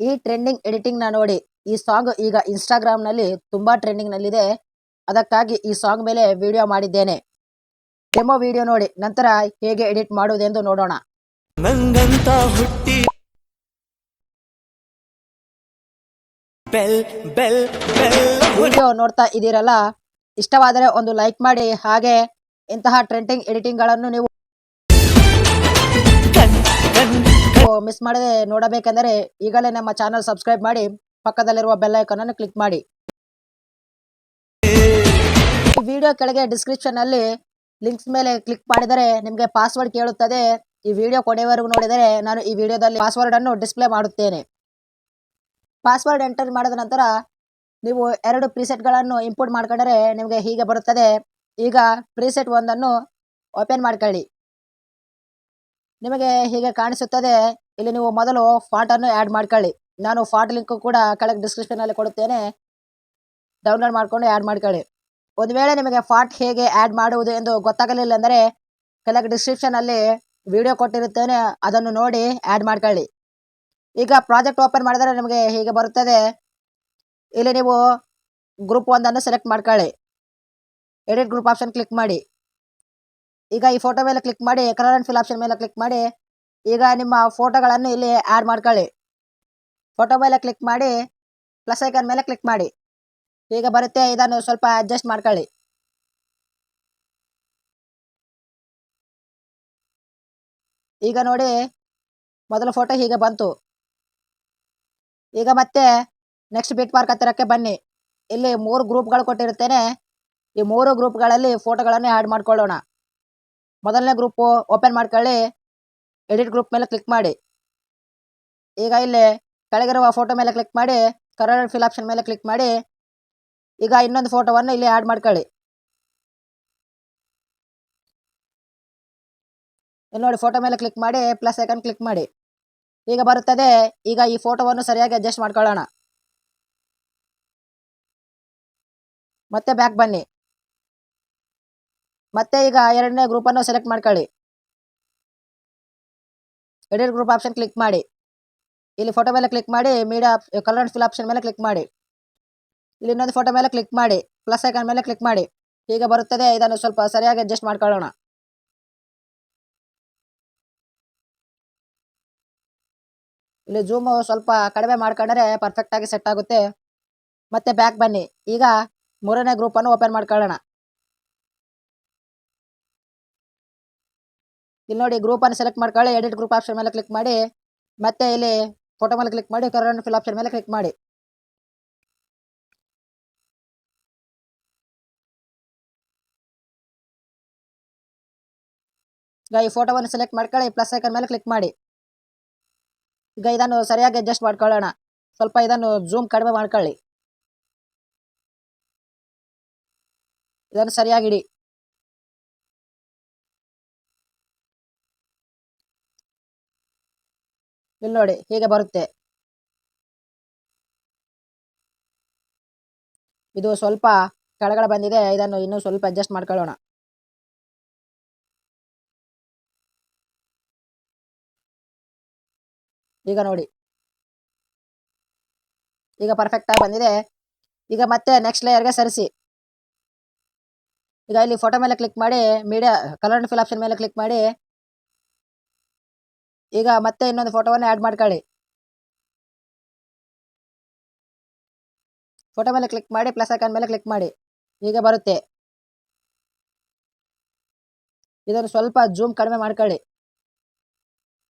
ಈ trending editing ನ ನೋಡಿ. ಈ ಸಾಂಗ್ ಈಗ ಇನ್ಸ್ಟಾಗ್ರಾಮ್ ನಲ್ಲಿ ತುಂಬಾ ಟ್ರೆಂಡಿಂಗ್ ನಲ್ಲಿದೆ. ಅದಕ್ಕಾಗಿ ಈ ಸಾಂಗ್ ಮೇಲೆ ವಿಡಿಯೋ ಮಾಡಿದ್ದೇನೆ. ಡೆಮೋ ವಿಡಿಯೋ ನೋಡಿ ನಂತರ ಹೇಗೆ ಎಡಿಟ್ ಮಾಡುವುದೆಂದು ನೋಡೋಣ. ನಂಗಂತ ಹುಟ್ಟಿ ಬೆಲ್ ಬೆಲ್ ಬೆಲ್ ವಿಡಿಯೋ ನೋಡ್ತಾ ಇದ್ದೀರಲ್ಲ, ಇಷ್ಟವಾದರೆ ಒಂದು ಲೈಕ್ ಮಾಡಿ. ಹಾಗೆ ಇಂತಹ ಟ್ರೆಂಡಿಂಗ್ ಎಡಿಟಿಂಗ್ ಗಳನ್ನು ನೀವು ಮಿಸ್ ಮಾಡದೆ ನೋಡಬೇಕೆಂದರೆ ಈಗಲೇ ನಮ್ಮ ಚಾನಲ್ ಸಬ್ಸ್ಕ್ರೈಬ್ ಮಾಡಿ, ಪಕ್ಕದಲ್ಲಿರುವ ಬೆಲ್ ಐಕಾನ್ ಅನ್ನು ಕ್ಲಿಕ್ ಮಾಡಿ. ಈ ವಿಡಿಯೋ ಕೆಳಗೆ ಡಿಸ್ಕ್ರಿಪ್ಷನ್ ನಲ್ಲಿ ಲಿಂಕ್ಸ್ ಮೇಲೆ ಕ್ಲಿಕ್ ಮಾಡಿದರೆ ನಿಮಗೆ ಪಾಸ್ವರ್ಡ್ ಕೇಳುತ್ತದೆ. ಈ ವಿಡಿಯೋ ಕೊನೆಯವರೆಗೂ ನೋಡಿದರೆ ನಾನು ಈ ವಿಡಿಯೋದಲ್ಲಿ ಪಾಸ್ವರ್ಡ್ ಅನ್ನು ಡಿಸ್ಪ್ಲೇ ಮಾಡುತ್ತೇನೆ. ಪಾಸ್ವರ್ಡ್ ಎಂಟರ್ ಮಾಡಿದ ನಂತರ ನೀವು 2 ಪ್ರಿಸೆಟ್ ಗಳನ್ನು ಇಂಪೋರ್ಟ್ ಮಾಡ್ಕೊಂಡ್ರೆ ನಿಮಗೆ ಹೀಗೆ ಬರುತ್ತದೆ. ಈಗ ಪ್ರಿಸೆಟ್ ಒಂದನ್ನು ಓಪನ್ ಮಾಡ್ಕೊಳ್ಳಿ. ನಿಮಗೆ ಹೀಗೆ ಕಾಣಿಸುತ್ತದೆ. ಇಲ್ಲಿ ನೀವು ಮೊದಲು ಫಾಂಟ್ ಅನ್ನು ಆಡ್ ಮಾಡ್ಕೊಳ್ಳಿ. ನಾನು ಫಾಂಟ್ ಲಿಂಕ್ ಕೂಡ ಕೆಳಗೆ ಡಿಸ್ಕ್ರಿಪ್ಷನ್ ಅಲ್ಲಿ ಕೊಡುತ್ತೇನೆ, ಡೌನ್ಲೋಡ್ ಮಾಡ್ಕೊಂಡು ಆಡ್ ಮಾಡ್ಕೊಳ್ಳಿ. ಒಂದು ವೇಳೆ ನಿಮಗೆ ಫಾಂಟ್ ಹೇಗೆ ಆಡ್ ಮಾಡುವುದು ಎಂದು ಗೊತ್ತಾಗಲಿಲ್ಲ ಅಂದರೆ ಕೆಳಗೆ ಡಿಸ್ಕ್ರಿಪ್ಷನ್ ಅಲ್ಲಿ ವಿಡಿಯೋ ಕೊಟ್ಟಿರುತ್ತೇನೆ, ಅದನ್ನು ನೋಡಿ ಆಡ್ ಮಾಡ್ಕೊಳ್ಳಿ. ಈಗ ಪ್ರಾಜೆಕ್ಟ್ ಓಪನ್ ಮಾಡಿದರೆ ನಿಮಗೆ ಹೀಗೆ ಬರುತ್ತದೆ. ಇಲ್ಲಿ ನೀವು ಗ್ರೂಪ್ 1 ಅನ್ನು ಸೆಲೆಕ್ಟ್ ಮಾಡ್ಕೊಳ್ಳಿ. ಎಡಿಟ್ ಗ್ರೂಪ್ ಆಪ್ಷನ್ ಕ್ಲಿಕ್ ಮಾಡಿ. ಈಗ ಈ ಫೋಟೋ ಮೇಲೆ ಕ್ಲಿಕ್ ಮಾಡಿ, ಕಲರ್ ಅಂಡ್ ಫಿಲ್ ಆಪ್ಷನ್ ಮೇಲೆ ಕ್ಲಿಕ್ ಮಾಡಿ. ಈಗ ನಿಮ್ಮ ಫೋಟೋಗಳನ್ನು ಇಲ್ಲಿ ಆಡ್ ಮಾಡ್ಕೊಳ್ಳಿ. ಫೋಟೋ ಮೇಲೆ ಕ್ಲಿಕ್ ಮಾಡಿ, ಪ್ಲಸ್ ಐಕಾನ್ ಮೇಲೆ ಕ್ಲಿಕ್ ಮಾಡಿ. ಈಗ ಬರುತ್ತೆ. ಇದನ್ನು ಸ್ವಲ್ಪ ಅಡ್ಜಸ್ಟ್ ಮಾಡ್ಕೊಳ್ಳಿ. ಈಗ ನೋಡಿ, ಮೊದಲ ಫೋಟೋ ಹೀಗೆ ಬಂತು. ಈಗ ಮತ್ತೆ ನೆಕ್ಸ್ಟ್ ಬಿಟ್ ಮಾರ್ಕ್ ಹತ್ತಿರಕ್ಕೆ ಬನ್ನಿ. ಇಲ್ಲಿ 3 ಗ್ರೂಪ್ಗಳು ಕೊಟ್ಟಿರುತ್ತೇನೆ. ಈ 3 ಗ್ರೂಪ್ಗಳಲ್ಲಿ ಫೋಟೋಗಳನ್ನು ಆಡ್ ಮಾಡ್ಕೊಳ್ಳೋಣ. ಮೊದಲನೇ ಗ್ರೂಪ್ ಓಪನ್ ಮಾಡ್ಕೊಳ್ಳಿ. ಎಡಿಟ್ ಗ್ರೂಪ್ ಮೇಲೆ ಕ್ಲಿಕ್ ಮಾಡಿ. ಈಗ ಇಲ್ಲಿ ಕೆಳಗಿರುವ ಫೋಟೋ ಮೇಲೆ ಕ್ಲಿಕ್ ಮಾಡಿ, ಕಲರ್ ಅಂಡ್ ಫಿಲ್ ಆಪ್ಷನ್ ಮೇಲೆ ಕ್ಲಿಕ್ ಮಾಡಿ. ಈಗ ಇನ್ನೊಂದು ಫೋಟೋವನ್ನು ಇಲ್ಲಿ ಆಡ್ ಮಾಡ್ಕೊಳ್ಳಿ. ಇಲ್ಲಿ ನೋಡಿ, ಫೋಟೋ ಮೇಲೆ ಕ್ಲಿಕ್ ಮಾಡಿ, ಪ್ಲಸ್ ಐಕಾನ್ ಕ್ಲಿಕ್ ಮಾಡಿ. ಈಗ ಬರುತ್ತದೆ. ಈಗ ಈ ಫೋಟೋವನ್ನು ಸರಿಯಾಗಿ ಅಡ್ಜಸ್ಟ್ ಮಾಡ್ಕೊಳ್ಳೋಣ. ಮತ್ತೆ ಬ್ಯಾಕ್ ಬನ್ನಿ. ಮತ್ತೆ ಈಗ ಎರಡನೇ ಗ್ರೂಪ್ ಅನ್ನು ಸೆಲೆಕ್ಟ್ ಮಾಡ್ಕೊಳ್ಳಿ. ಎಡಿಟ್ ಗ್ರೂಪ್ ಆಪ್ಷನ್ ಕ್ಲಿಕ್ ಮಾಡಿ. ಇಲ್ಲಿ ಫೋಟೋ ಮೇಲೆ ಕ್ಲಿಕ್ ಮಾಡಿ, media colour and fill option ಮೇಲೆ ಕ್ಲಿಕ್ ಮಾಡಿ. ಇಲ್ಲಿ ಇನ್ನೊಂದು ಫೋಟೋ ಮೇಲೆ ಕ್ಲಿಕ್ ಮಾಡಿ, ಪ್ಲಸ್ ಐಕಾನ್ ಮೇಲೆ ಕ್ಲಿಕ್ ಮಾಡಿ. ಈಗ ಬರುತ್ತದೆ. ಇದನ್ನು ಸ್ವಲ್ಪ ಸರಿಯಾಗಿ ಅಡ್ಜಸ್ಟ್ ಮಾಡ್ಕೊಳ್ಳೋಣ. ಇಲ್ಲಿ ಜೂಮ್ ಸ್ವಲ್ಪ ಕಡಿಮೆ ಮಾಡ್ಕೊಂಡ್ರೆ ಪರ್ಫೆಕ್ಟ್ ಆಗಿ ಸೆಟ್ ಆಗುತ್ತೆ. ಮತ್ತೆ ಬ್ಯಾಕ್ ಬನ್ನಿ. ಈಗ 3ನೇ ಗ್ರೂಪ್ ಅನ್ನು ಓಪನ್ ಮಾಡ್ಕೊಳ್ಳೋಣ. ಇಲ್ಲಿ ನೋಡಿ, ಗ್ರೂಪ್ ಅನ್ನು ಸೆಲೆಕ್ಟ್ ಮಾಡ್ಕೊಳ್ಳಿ. ಎಡಿಟ್ ಗ್ರೂಪ್ ಆಪ್ಷನ್ ಮೇಲೆ ಕ್ಲಿಕ್ ಮಾಡಿ. ಮತ್ತೆ ಇಲ್ಲಿ ಫೋಟೋ ಮೇಲೆ ಕ್ಲಿಕ್ ಮಾಡಿ, ಕಲರ್ ಅಂಡ್ ಫಿಲ್ ಆಪ್ಷನ್ ಮೇಲೆ ಕ್ಲಿಕ್ ಮಾಡಿ. ಈಗ ಈ ಫೋಟೋವನ್ನು ಸೆಲೆಕ್ಟ್ ಮಾಡ್ಕೊಳ್ಳಿ, ಪ್ಲಸ್ ಐಕಾನ್ ಮೇಲೆ ಕ್ಲಿಕ್ ಮಾಡಿ. ಈಗ ಇದನ್ನು ಸರಿಯಾಗಿ ಅಡ್ಜಸ್ಟ್ ಮಾಡ್ಕೊಳ್ಳೋಣ. ಸ್ವಲ್ಪ ಇದನ್ನು ಜೂಮ್ ಕಡಿಮೆ ಮಾಡ್ಕೊಳ್ಳಿ. ಇದನ್ನು ಸರಿಯಾಗಿ ಇಡಿ. ಇಲ್ಲಿ ನೋಡಿ, ಹೀಗೆ ಬರುತ್ತೆ. ಇದು ಸ್ವಲ್ಪ ಕೆಳಗಡೆ ಬಂದಿದೆ. ಇದನ್ನು ಇನ್ನೂ ಸ್ವಲ್ಪ ಅಡ್ಜಸ್ಟ್ ಮಾಡ್ಕೊಳ್ಳೋಣ. ಈಗ ನೋಡಿ, ಈಗ ಪರ್ಫೆಕ್ಟ್ ಆಗಿ ಬಂದಿದೆ. ಈಗ ಮತ್ತೆ ನೆಕ್ಸ್ಟ್ ಲೇಯರ್ಗೆ ಸರಿಸಿ. ಈಗ ಇಲ್ಲಿ ಫೋಟೋ ಮೇಲೆ ಕ್ಲಿಕ್ ಮಾಡಿ, media colour and fill option ಮೇಲೆ ಕ್ಲಿಕ್ ಮಾಡಿ. ಈಗ ಮತ್ತೆ ಇನ್ನೊಂದು ಫೋಟೋವನ್ನು ಆಡ್ ಮಾಡ್ಕೊಳ್ಳಿ. ಫೋಟೋ ಮೇಲೆ ಕ್ಲಿಕ್ ಮಾಡಿ, ಪ್ಲಸ್ ಐಕಾನ್ ಮೇಲೆ ಕ್ಲಿಕ್ ಮಾಡಿ. ಈಗ ಬರುತ್ತೆ. ಇದನ್ನು ಸ್ವಲ್ಪ ಜೂಮ್ ಕಡಿಮೆ ಮಾಡ್ಕೊಳ್ಳಿ.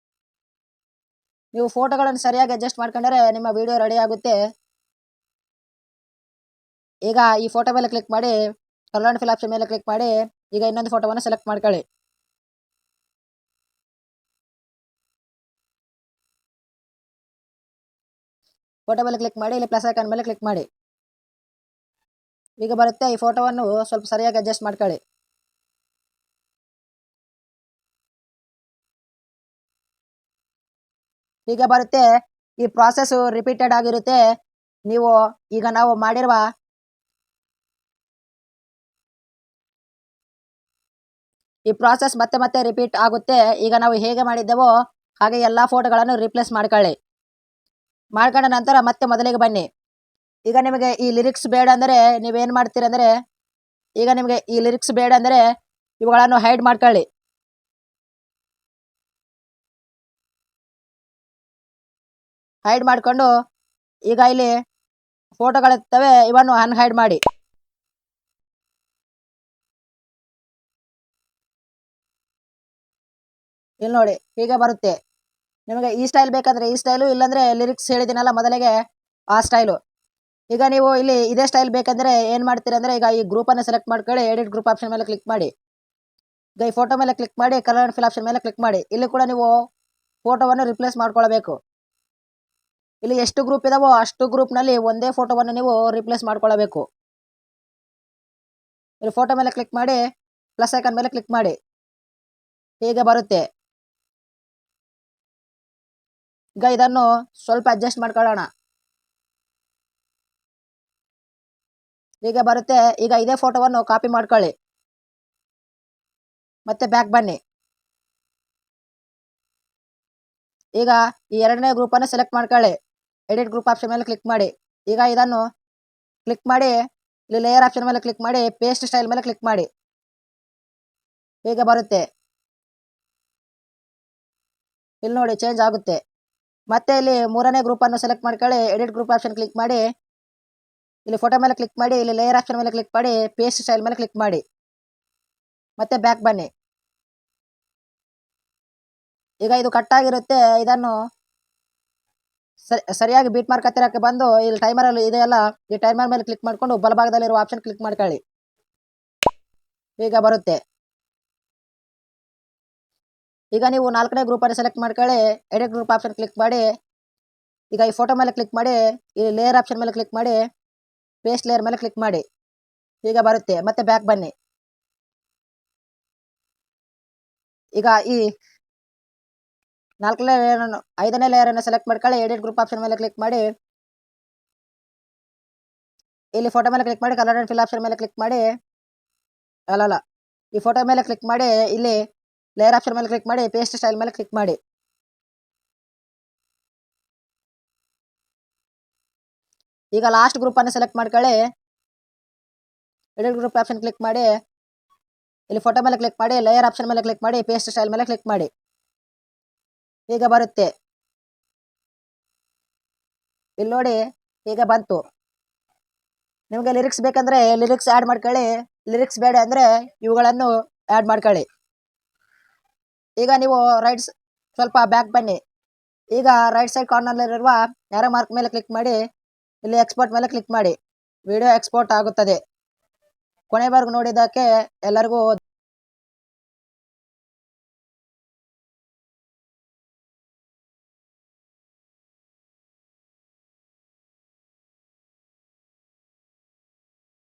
ನೀವು ಫೋಟೋಗಳನ್ನು ಸರಿಯಾಗಿ ಅಡ್ಜಸ್ಟ್ ಮಾಡ್ಕೊಂಡ್ರೆ ನಿಮ್ಮ ವಿಡಿಯೋ ರೆಡಿ ಆಗುತ್ತೆ. ಈಗ ಈ ಫೋಟೋ ಮೇಲೆ ಕ್ಲಿಕ್ ಮಾಡಿ, ಕಲರ್ ಅಂಡ್ ಫಿಲ್ ಆಪ್ಷನ್ ಮೇಲೆ ಕ್ಲಿಕ್ ಮಾಡಿ. ಈಗ ಇನ್ನೊಂದು ಫೋಟೋವನ್ನು ಸೆಲೆಕ್ಟ್ ಮಾಡ್ಕೊಳ್ಳಿ. ಫೋಟೋ ಮೇಲೆ ಕ್ಲಿಕ್ ಮಾಡಿ, ಇಲ್ಲಿ ಪ್ಲಸ್ ಐಕಾನ್ ಮೇಲೆ ಕ್ಲಿಕ್ ಮಾಡಿ. ಈಗ ಬರುತ್ತೆ. ಈ ಫೋಟೋವನ್ನು ಸ್ವಲ್ಪ ಸರಿಯಾಗಿ ಅಡ್ಜಸ್ಟ್ ಮಾಡ್ಕೊಳ್ಳಿ. ಈಗ ಬರುತ್ತೆ. ಈ ಪ್ರಾಸೆಸ್ ರಿಪೀಟೆಡ್ ಆಗಿರುತ್ತೆ. ನೀವು ಈಗ ನಾವು ಮಾಡಿರುವ ಈ ಪ್ರಾಸೆಸ್ ಮತ್ತೆ ಮತ್ತೆ ರಿಪೀಟ್ ಆಗುತ್ತೆ. ಈಗ ನಾವು ಹೇಗೆ ಮಾಡಿದ್ದೆವೋ ಹಾಗೆ ಎಲ್ಲಾ ಫೋಟೋಗಳನ್ನು ರಿಪ್ಲೇಸ್ ಮಾಡ್ಕೊಳ್ಳಿ. ಮಾಡ್ಕೊಂಡ ನಂತರ ಮತ್ತೆ ಮೊದಲಿಗೆ ಬನ್ನಿ. ಈಗ ನಿಮಗೆ ಈ ಲಿರಿಕ್ಸ್ ಬೇಡ ಅಂದರೆ ನೀವೇನು ಮಾಡ್ತೀರಿ ಅಂದರೆ, ಈಗ ನಿಮಗೆ ಈ ಲಿರಿಕ್ಸ್ ಬೇಡ ಅಂದರೆ ಇವುಗಳನ್ನು ಹೈಡ್ ಮಾಡ್ಕೊಳ್ಳಿ. ಹೈಡ್ ಮಾಡಿಕೊಂಡು ಈಗ ಇಲ್ಲಿ ಫೋಟೋಗಳಿರ್ತವೆ, ಇವನ್ನು ಅನ್ಹೈಡ್ ಮಾಡಿ. ಇಲ್ಲಿ ನೋಡಿ ಹೀಗೆ ಬರುತ್ತೆ. ನಿಮಗೆ ಈ ಸ್ಟೈಲ್ ಬೇಕಂದ್ರೆ ಈ ಸ್ಟೈಲು, ಇಲ್ಲಾಂದ್ರೆ ಲಿರಿಕ್ಸ್ ಹೇಳಿದಿನಲ್ಲ ಮೊದಲಿಗೆ ಆ ಸ್ಟೈಲು. ಈಗ ನೀವು ಇಲ್ಲಿ ಇದೇ ಸ್ಟೈಲ್ ಬೇಕಂದ್ರೆ ಏನು ಮಾಡ್ತೀರಿ ಅಂದರೆ, ಈಗ ಈ ಗ್ರೂಪನ್ನು ಸೆಲೆಕ್ಟ್ ಮಾಡ್ಕೊಳ್ಳಿ, ಎಡಿಟ್ ಗ್ರೂಪ್ ಆಪ್ಷನ್ ಮೇಲೆ ಕ್ಲಿಕ್ ಮಾಡಿ. ಈಗ ಈ ಫೋಟೋ ಮೇಲೆ ಕ್ಲಿಕ್ ಮಾಡಿ, ಕಲರ್ ಆ್ಯಂಡ್ ಫಿಲ್ ಆಪ್ಷನ್ ಮೇಲೆ ಕ್ಲಿಕ್ ಮಾಡಿ. ಇಲ್ಲಿ ಕೂಡ ನೀವು ಫೋಟೋವನ್ನು ರಿಪ್ಲೇಸ್ ಮಾಡ್ಕೊಳ್ಬೇಕು. ಇಲ್ಲಿ ಎಷ್ಟು ಗ್ರೂಪ್ ಇದಾವೋ ಅಷ್ಟು ಗ್ರೂಪ್ನಲ್ಲಿ ಒಂದೇ ಫೋಟೋವನ್ನು ನೀವು ರಿಪ್ಲೇಸ್ ಮಾಡ್ಕೊಳ್ಬೇಕು. ಇಲ್ಲಿ ಫೋಟೋ ಮೇಲೆ ಕ್ಲಿಕ್ ಮಾಡಿ, ಪ್ಲಸ್ ಐಕನ್ ಮೇಲೆ ಕ್ಲಿಕ್ ಮಾಡಿ. ಹೀಗೆ ಬರುತ್ತೆ. ಈಗ ಇದನ್ನು ಸ್ವಲ್ಪ ಅಡ್ಜಸ್ಟ್ ಮಾಡ್ಕೊಳ್ಳೋಣ. ಹೀಗೆ ಬರುತ್ತೆ. ಈಗ ಇದೇ ಫೋಟೋವನ್ನು ಕಾಪಿ ಮಾಡ್ಕೊಳ್ಳಿ, ಮತ್ತೆ ಬ್ಯಾಕ್ ಬನ್ನಿ. ಈಗ ಈ ಎರಡನೇ ಗ್ರೂಪನ್ನು ಸೆಲೆಕ್ಟ್ ಮಾಡ್ಕೊಳ್ಳಿ, ಎಡಿಟ್ ಗ್ರೂಪ್ ಆಪ್ಷನ್ ಮೇಲೆ ಕ್ಲಿಕ್ ಮಾಡಿ. ಈಗ ಇದನ್ನು ಕ್ಲಿಕ್ ಮಾಡಿ, ಇಲ್ಲಿ ಲೇಯರ್ ಆಪ್ಷನ್ ಮೇಲೆ ಕ್ಲಿಕ್ ಮಾಡಿ, ಪೇಸ್ಟ್ ಸ್ಟೈಲ್ ಮೇಲೆ ಕ್ಲಿಕ್ ಮಾಡಿ. ಹೀಗೆ ಬರುತ್ತೆ. ಇಲ್ಲಿ ನೋಡಿ ಚೇಂಜ್ ಆಗುತ್ತೆ. ಮತ್ತೆ ಇಲ್ಲಿ ಮೂರನೇ ಗ್ರೂಪನ್ನು ಸೆಲೆಕ್ಟ್ ಮಾಡ್ಕೊಳ್ಳಿ, ಎಡಿಟ್ ಗ್ರೂಪ್ ಆಪ್ಷನ್ ಕ್ಲಿಕ್ ಮಾಡಿ, ಇಲ್ಲಿ ಫೋಟೋ ಮೇಲೆ ಕ್ಲಿಕ್ ಮಾಡಿ, ಇಲ್ಲಿ ಲೇಯರ್ ಆಪ್ಷನ್ ಮೇಲೆ ಕ್ಲಿಕ್ ಮಾಡಿ, ಪೇಸ್ಟ್ ಸ್ಟೈಲ್ ಮೇಲೆ ಕ್ಲಿಕ್ ಮಾಡಿ, ಮತ್ತೆ ಬ್ಯಾಕ್ ಬನ್ನಿ. ಈಗ ಇದು ಕಟ್ ಆಗಿರುತ್ತೆ. ಇದನ್ನು ಸರಿಯಾಗಿ ಬೀಟ್ ಮಾರ್ಕ್ ಹತ್ತಿರಕ್ಕೆ ಬಂದು ಇಲ್ಲಿ ಟೈಮರಲ್ಲಿ ಇದೆಯಲ್ಲ, ಈ ಟೈಮರ್ ಮೇಲೆ ಕ್ಲಿಕ್ ಮಾಡಿಕೊಂಡು ಬಲಭಾಗದಲ್ಲಿರುವ ಆಪ್ಷನ್ ಕ್ಲಿಕ್ ಮಾಡ್ಕೊಳ್ಳಿ. ಈಗ ಬರುತ್ತೆ. ಈಗ ನೀವು ನಾಲ್ಕನೇ ಗ್ರೂಪನ್ನು ಸೆಲೆಕ್ಟ್ ಮಾಡ್ಕೊಳ್ಳಿ, ಎಡಿಟ್ ಗ್ರೂಪ್ ಆಪ್ಷನ್ ಕ್ಲಿಕ್ ಮಾಡಿ, ಈಗ ಈ ಫೋಟೋ ಮೇಲೆ ಕ್ಲಿಕ್ ಮಾಡಿ, ಈ ಲೇಯರ್ ಆಪ್ಷನ್ ಮೇಲೆ ಕ್ಲಿಕ್ ಮಾಡಿ, ಪೇಸ್ಟ್ ಲೇಯರ್ ಮೇಲೆ ಕ್ಲಿಕ್ ಮಾಡಿ. ಈಗ ಬರುತ್ತೆ. ಮತ್ತೆ ಬ್ಯಾಕ್ ಬನ್ನಿ. ಈಗ ಈ ನಾಲ್ಕನೇ ಲೇಯರನ್ನು, ಐದನೇ ಲೇಯರನ್ನು ಸೆಲೆಕ್ಟ್ ಮಾಡ್ಕೊಳ್ಳಿ, ಎಡಿಟ್ ಗ್ರೂಪ್ ಆಪ್ಷನ್ ಮೇಲೆ ಕ್ಲಿಕ್ ಮಾಡಿ, ಇಲ್ಲಿ ಫೋಟೋ ಮೇಲೆ ಕ್ಲಿಕ್ ಮಾಡಿ, ಕಲರ್ ಆ್ಯಂಡ್ ಫಿಲ್ ಆಪ್ಷನ್ ಮೇಲೆ ಕ್ಲಿಕ್ ಮಾಡಿ, ಅಲ್ಲ ಈ ಫೋಟೋ ಮೇಲೆ ಕ್ಲಿಕ್ ಮಾಡಿ, ಇಲ್ಲಿ ಲೇಯರ್ ಆಪ್ಷನ್ ಮೇಲೆ ಕ್ಲಿಕ್ ಮಾಡಿ, ಪೇಸ್ಟ್ ಸ್ಟೈಲ್ ಮೇಲೆ ಕ್ಲಿಕ್ ಮಾಡಿ. ಈಗ ಲಾಸ್ಟ್ ಗ್ರೂಪನ್ನು ಸೆಲೆಕ್ಟ್ ಮಾಡ್ಕೊಳ್ಳಿ, ಎಡಿಟ್ ಗ್ರೂಪ್ ಆಪ್ಷನ್ ಕ್ಲಿಕ್ ಮಾಡಿ, ಇಲ್ಲಿ ಫೋಟೋ ಮೇಲೆ ಕ್ಲಿಕ್ ಮಾಡಿ, ಲೇಯರ್ ಆಪ್ಷನ್ ಮೇಲೆ ಕ್ಲಿಕ್ ಮಾಡಿ, ಪೇಸ್ಟ್ ಸ್ಟೈಲ್ ಮೇಲೆ ಕ್ಲಿಕ್ ಮಾಡಿ. ಈಗ ಬರುತ್ತೆ. ಇಲ್ಲಿ ನೋಡಿ ಈಗ ಬಂತು. ನಿಮಗೆ ಲಿರಿಕ್ಸ್ ಬೇಕಂದ್ರೆ ಲಿರಿಕ್ಸ್ ಆ್ಯಡ್ ಮಾಡ್ಕೊಳ್ಳಿ, ಲಿರಿಕ್ಸ್ ಬೇಡ ಅಂದರೆ ಇವುಗಳನ್ನು ಆ್ಯಡ್ ಮಾಡ್ಕೊಳ್ಳಿ. ಈಗ ನೀವು ಸ್ವಲ್ಪ ಬ್ಯಾಕ್ ಬನ್ನಿ. ಈಗ ರೈಟ್ ಸೈಡ್ ಕಾರ್ನರ್ನಲ್ಲಿರುವ ನ್ಯಾರೋ ಮಾರ್ಕ್ ಮೇಲೆ ಕ್ಲಿಕ್ ಮಾಡಿ, ಇಲ್ಲಿ ಎಕ್ಸ್ಪೋರ್ಟ್ ಮೇಲೆ ಕ್ಲಿಕ್ ಮಾಡಿ. ವಿಡಿಯೋ ಎಕ್ಸ್ಪೋರ್ಟ್ ಆಗುತ್ತದೆ. ಕೊನೆವರೆಗೂ ನೋಡಿದ್ದಕ್ಕೆ ಎಲ್ಲರಿಗೂ